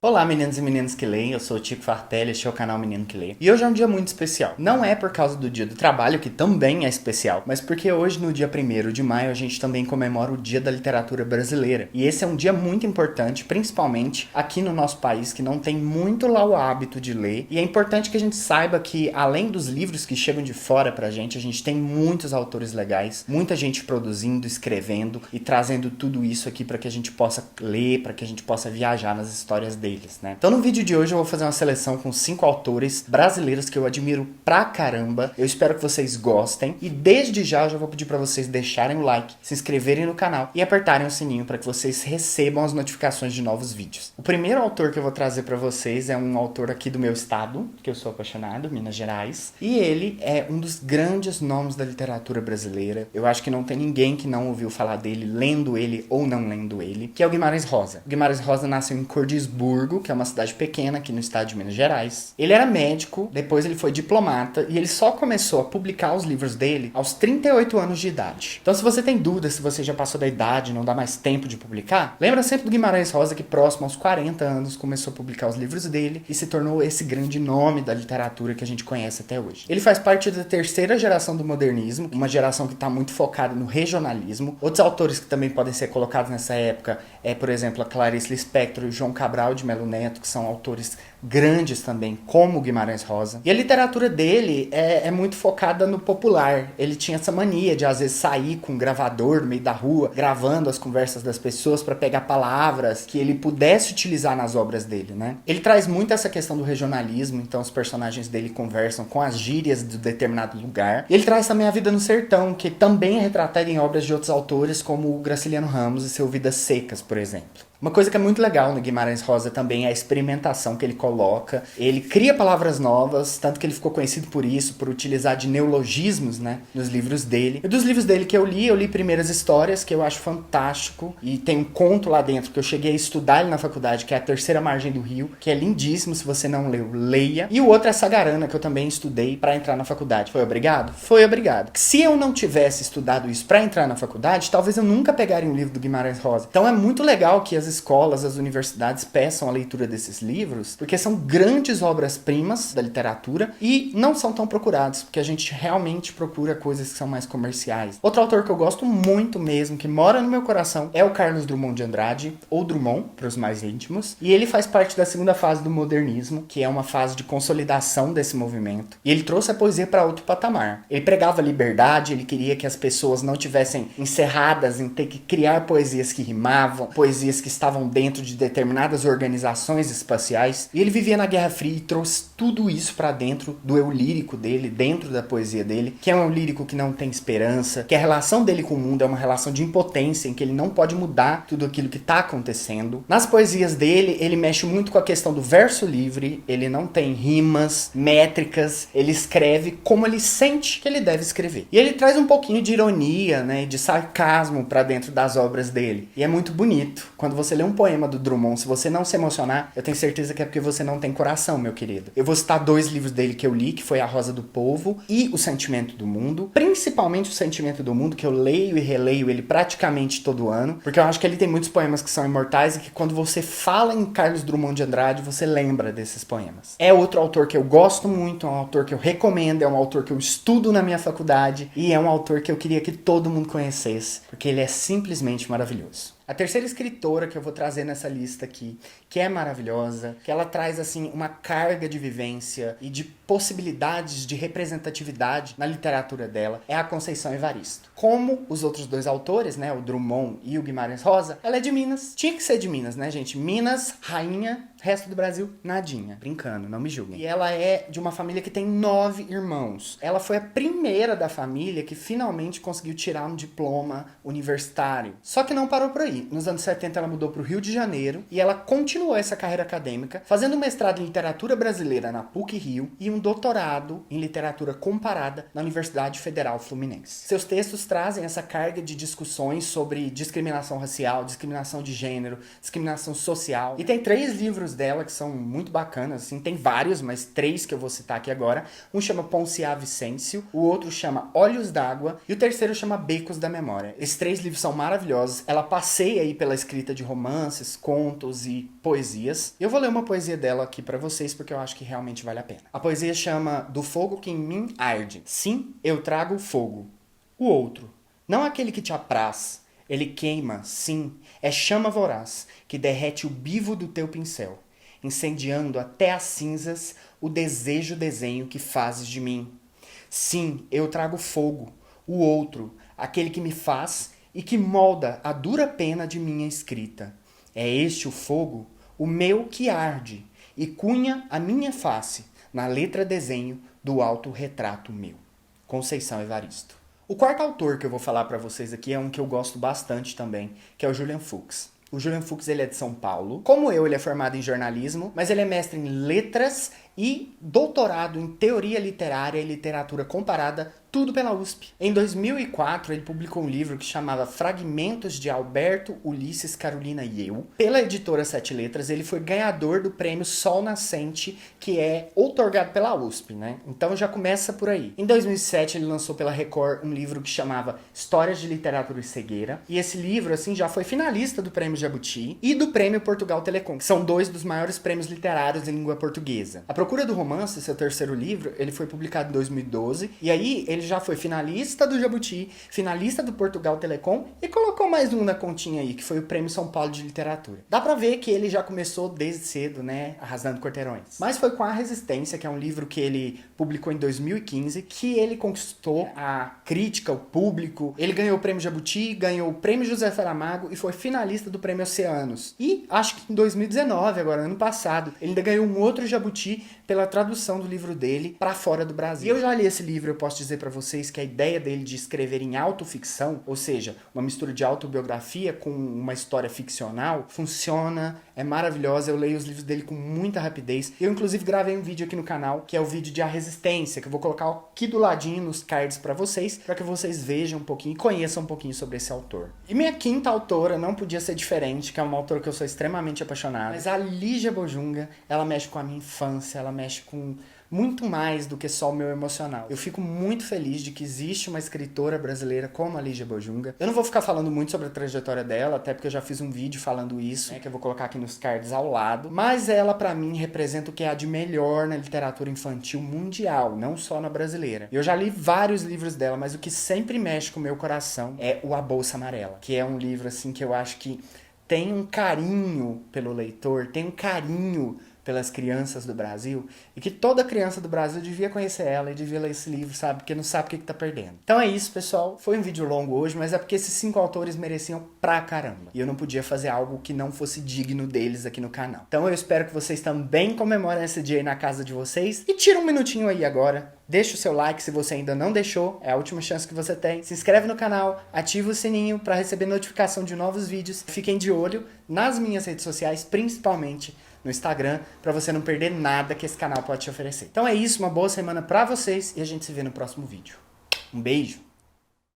Olá meninos e meninas que leem, eu sou o Tico Fartelli, este é o canal Menino que Lê. E hoje é um dia muito especial. Não é por causa do dia do trabalho, que também é especial, mas porque hoje, no dia 1º de maio, a gente também comemora o Dia da Literatura Brasileira. E esse é um dia muito importante, principalmente aqui no nosso país, que não tem muito lá o hábito de ler. E é importante que a gente saiba que, além dos livros que chegam de fora pra gente, a gente tem muitos autores legais, muita gente produzindo, escrevendo e trazendo tudo isso aqui para que a gente possa ler, para que a gente possa viajar nas histórias deles. Né? Então no vídeo de hoje eu vou fazer uma seleção com 5 autores brasileiros que eu admiro pra caramba. Eu espero que vocês gostem e desde já eu já vou pedir pra vocês deixarem o like, se inscreverem no canal e apertarem o sininho para que vocês recebam as notificações de novos vídeos. O primeiro autor que eu vou trazer pra vocês é um autor aqui do meu estado, que eu sou apaixonado, Minas Gerais, e ele é um dos grandes nomes da literatura brasileira. Eu acho que não tem ninguém que não ouviu falar dele, lendo ele ou não lendo ele, que é o Guimarães Rosa. O Guimarães Rosa nasceu em Cordisburgo, que é uma cidade pequena aqui no estado de Minas Gerais. Ele era médico, depois ele foi diplomata e ele só começou a publicar os livros dele aos 38 anos de idade. Então se você tem dúvida se você já passou da idade, não dá mais tempo de publicar, lembra sempre do Guimarães Rosa que próximo aos 40 anos começou a publicar os livros dele e se tornou esse grande nome da literatura que a gente conhece até hoje. Ele faz parte da terceira geração do modernismo, uma geração que está muito focada no regionalismo. Outros autores que também podem ser colocados nessa época é, por exemplo, a Clarice Lispector e o João Cabral de Melo Neto, que são autores grandes também, como Guimarães Rosa. E a literatura dele é muito focada no popular. Ele tinha essa mania de, às vezes, sair com um gravador no meio da rua, gravando as conversas das pessoas para pegar palavras que ele pudesse utilizar nas obras dele, né? Ele traz muito essa questão do regionalismo, então os personagens dele conversam com as gírias de determinado lugar. E ele traz também a vida no sertão, que também é retratada em obras de outros autores, como o Graciliano Ramos e seu Vidas Secas, por exemplo. Uma coisa que é muito legal no Guimarães Rosa também é a experimentação que ele coloca. Ele cria palavras novas, tanto que ele ficou conhecido por isso, por utilizar de neologismos, né, nos livros dele. E dos livros dele que eu li Primeiras Histórias, que eu acho fantástico. E tem um conto lá dentro que eu cheguei a estudar ele na faculdade, que é A Terceira Margem do Rio, que é lindíssimo. Se você não leu, leia. E o outro é Sagarana, que eu também estudei para entrar na faculdade. Foi obrigado? Foi obrigado. Se eu não tivesse estudado isso para entrar na faculdade, talvez eu nunca pegaria um livro do Guimarães Rosa. Então é muito legal que as escolas, as universidades peçam a leitura desses livros, porque são grandes obras-primas da literatura e não são tão procurados, porque a gente realmente procura coisas que são mais comerciais. Outro autor que eu gosto muito mesmo, que mora no meu coração, é o Carlos Drummond de Andrade, ou Drummond, para os mais íntimos, e ele faz parte da segunda fase do modernismo, que é uma fase de consolidação desse movimento, e ele trouxe a poesia para outro patamar. Ele pregava liberdade, ele queria que as pessoas não tivessem encerradas em ter que criar poesias que rimavam, poesias que estavam dentro de determinadas organizações espaciais, e ele vivia na Guerra Fria e trouxe tudo isso para dentro do eu lírico dele, dentro da poesia dele, que é um eu lírico que não tem esperança, que a relação dele com o mundo é uma relação de impotência, em que ele não pode mudar tudo aquilo que está acontecendo. Nas poesias dele, ele mexe muito com a questão do verso livre, ele não tem rimas, métricas, ele escreve como ele sente que ele deve escrever. E ele traz um pouquinho de ironia, né, de sarcasmo para dentro das obras dele. E é muito bonito. Quando você lê um poema do Drummond, se você não se emocionar, eu tenho certeza que é porque você não tem coração, meu querido. Eu vou citar 2 livros dele que eu li, que foi A Rosa do Povo e O Sentimento do Mundo. Principalmente O Sentimento do Mundo, que eu leio e releio ele praticamente todo ano, porque eu acho que ele tem muitos poemas que são imortais e que quando você fala em Carlos Drummond de Andrade, você lembra desses poemas. É outro autor que eu gosto muito, é um autor que eu recomendo, é um autor que eu estudo na minha faculdade e é um autor que eu queria que todo mundo conhecesse, porque ele é simplesmente maravilhoso. A terceira escritora que eu vou trazer nessa lista aqui, que é maravilhosa, que ela traz assim uma carga de vivência e de possibilidades de representatividade na literatura dela, é a Conceição Evaristo. Como os outros 2 autores, né, o Drummond e o Guimarães Rosa, ela é de Minas. Tinha que ser de Minas, né, gente? Minas, rainha, resto do Brasil, nadinha. Brincando, não me julguem. E ela é de uma família que tem 9 irmãos. Ela foi a primeira da família que finalmente conseguiu tirar um diploma universitário. Só que não parou por aí. Nos anos 70 ela mudou para o Rio de Janeiro e ela continuou essa carreira acadêmica, fazendo um mestrado em literatura brasileira na PUC-Rio e um doutorado em literatura comparada na Universidade Federal Fluminense. Seus textos trazem essa carga de discussões sobre discriminação racial, discriminação de gênero, discriminação social. E tem 3 livros dela que são muito bacanas, assim, tem vários, mas 3 que eu vou citar aqui agora. Um chama Ponciá Vicêncio, o outro chama Olhos d'Água e o terceiro chama Becos da Memória. Esses 3 livros são maravilhosos. Ela passeia passei aí pela escrita de romances, contos e poesias. Eu vou ler uma poesia dela aqui pra vocês porque eu acho que realmente vale a pena. A poesia chama Do Fogo que em mim arde. Sim, eu trago o fogo. O outro, não aquele que te apraz. Ele queima, sim, é chama voraz que derrete o bivo do teu pincel, incendiando até as cinzas o desenho que fazes de mim. Sim, eu trago fogo. O outro, aquele que me faz e que molda a dura pena de minha escrita. É este o fogo, o meu que arde, e cunha a minha face na letra desenho do autorretrato meu. Conceição Evaristo. O quarto autor que eu vou falar para vocês aqui é um que eu gosto bastante também, que é o Julian Fuchs. O Julian Fuchs, ele é de São Paulo. Como eu, ele é formado em jornalismo, mas ele é mestre em letras e doutorado em teoria literária e literatura comparada, tudo pela USP. Em 2004, ele publicou um livro que chamava Fragmentos de Alberto, Ulisses, Carolina e Eu. Pela editora Sete Letras, ele foi ganhador do prêmio Sol Nascente, que é outorgado pela USP, né? Então já começa por aí. Em 2007, ele lançou pela Record um livro que chamava Histórias de Literatura e Cegueira. E esse livro, assim, já foi finalista do Prêmio Jabuti e do Prêmio Portugal Telecom, que são dois dos maiores prêmios literários em língua portuguesa. A Procura do Romance, seu terceiro livro, ele foi publicado em 2012, e aí ele já foi finalista do Jabuti, finalista do Portugal Telecom e colocou mais um na continha aí, que foi o Prêmio São Paulo de Literatura. Dá pra ver que ele já começou desde cedo, né, arrasando quarteirões. Mas foi com A Resistência, que é um livro que ele publicou em 2015, que ele conquistou a crítica, o público. Ele ganhou o Prêmio Jabuti, ganhou o Prêmio José Saramago e foi finalista do Prêmio Oceanos. E acho que em 2019, agora, ano passado, ele ainda ganhou um outro Jabuti pela tradução do livro dele para fora do Brasil. E eu já li esse livro, eu posso dizer para vocês que a ideia dele de escrever em autoficção, ou seja, uma mistura de autobiografia com uma história ficcional, funciona, é maravilhosa. Eu leio os livros dele com muita rapidez. Eu, inclusive, gravei um vídeo aqui no canal, que é o vídeo de A Resistência, que eu vou colocar aqui do ladinho nos cards para vocês, para que vocês vejam um pouquinho e conheçam um pouquinho sobre esse autor. E minha quinta autora não podia ser diferente, que é uma autora que eu sou extremamente apaixonado, mas a Lígia Bojunga, ela mexe com a minha infância, ela mexe com muito mais do que só o meu emocional. Eu fico muito feliz de que existe uma escritora brasileira como a Lígia Bojunga. Eu não vou ficar falando muito sobre a trajetória dela, até porque eu já fiz um vídeo falando isso, né, que eu vou colocar aqui nos cards ao lado. Mas ela, pra mim, representa o que há de melhor na literatura infantil mundial, não só na brasileira. Eu já li vários livros dela, mas o que sempre mexe com o meu coração é o A Bolsa Amarela, que é um livro, assim, que eu acho que tem um carinho pelo leitor, tem um carinho pelas crianças do Brasil, e que toda criança do Brasil devia conhecer ela e devia ler esse livro, sabe? Porque não sabe o que tá perdendo. Então é isso, pessoal. Foi um vídeo longo hoje, mas é porque esses 5 autores mereciam pra caramba. E eu não podia fazer algo que não fosse digno deles aqui no canal. Então eu espero que vocês também comemorem esse dia aí na casa de vocês. E tira um minutinho aí agora. Deixa o seu like se você ainda não deixou, é a última chance que você tem. Se inscreve no canal, ativa o sininho para receber notificação de novos vídeos. Fiquem de olho nas minhas redes sociais, principalmente no Instagram, para você não perder nada que esse canal pode te oferecer. Então é isso, uma boa semana para vocês e a gente se vê no próximo vídeo. Um beijo!